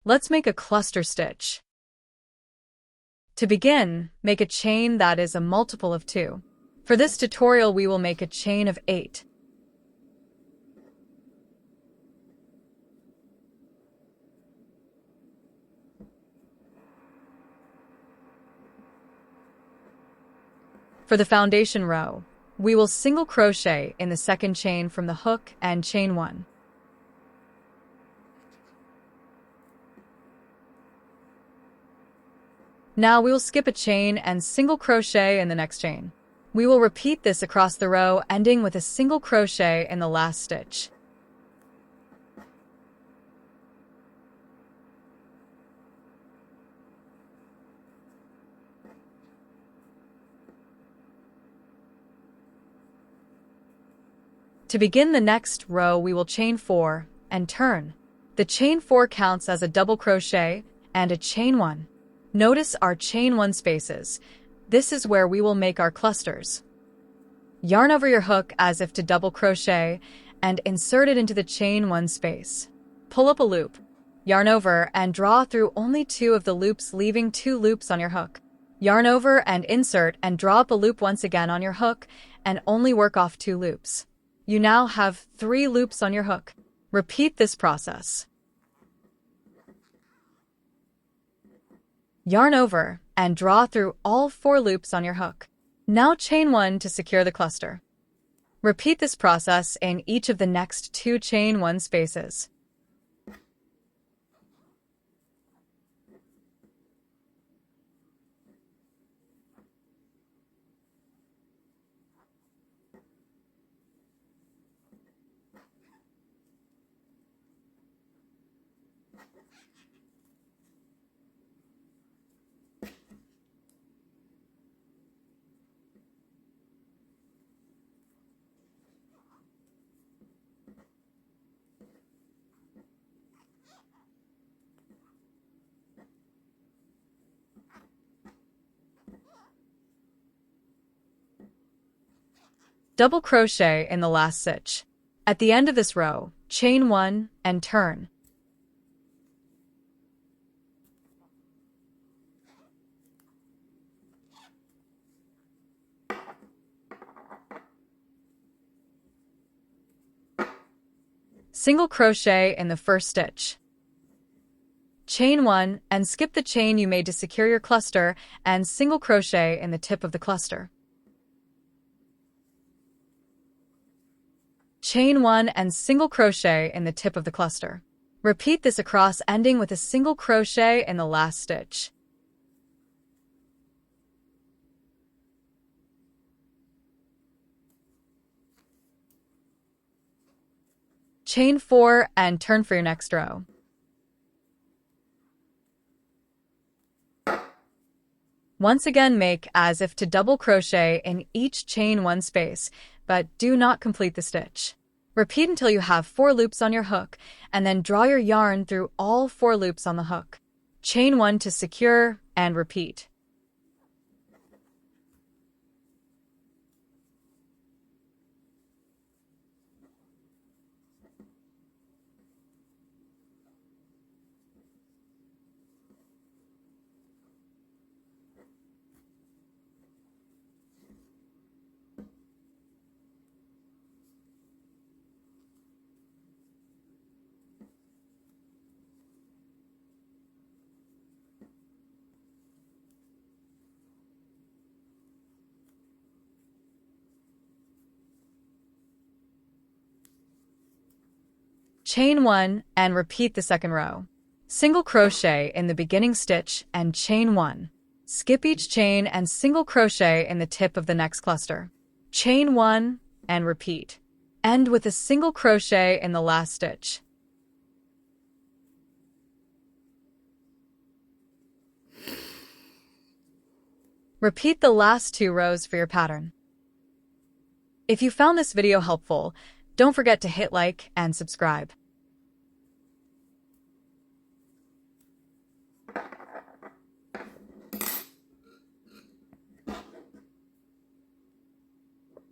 Let's make a cluster stitch. To begin, make a chain that is a multiple of 2. For this tutorial, we will make a chain of 8. For the foundation row, we will single crochet in the second chain from the hook and chain 1. Now we will skip a chain and single crochet in the next chain. We will repeat this across the row, ending with a single crochet in the last stitch. To begin the next row, we will chain 4 and turn. The chain 4 counts as a double crochet and a chain 1. Notice our chain 1 spaces. This is where we will make our clusters. Yarn over your hook as if to double crochet and insert it into the chain 1 space. Pull up a loop. Yarn over and draw through only 2 of the loops, leaving 2 loops on your hook. Yarn over and insert and draw up a loop once again on your hook and only work off 2 loops. You now have 3 loops on your hook. Repeat this process. Yarn over and draw through all 4 loops on your hook. Now chain 1 to secure the cluster. Repeat this process in each of the next 2 chain 1 spaces. Double crochet in the last stitch. At the end of this row, chain 1 and turn. Single crochet in the first stitch. Chain 1 and skip the chain you made to secure your cluster and single crochet in the tip of the cluster. Chain 1 and single crochet in the tip of the cluster. Repeat this across, ending with a single crochet in the last stitch. Chain 4 and turn for your next row. Once again, make as if to double crochet in each chain 1 space, but do not complete the stitch. Repeat until you have 4 loops on your hook, and then draw your yarn through all 4 loops on the hook. Chain 1 to secure, and repeat. Chain 1 and repeat the second row. Single crochet in the beginning stitch and chain 1. Skip each chain and single crochet in the tip of the next cluster. Chain 1 and repeat. End with a single crochet in the last stitch. Repeat the last 2 rows for your pattern. If you found this video helpful, don't forget to hit like and subscribe.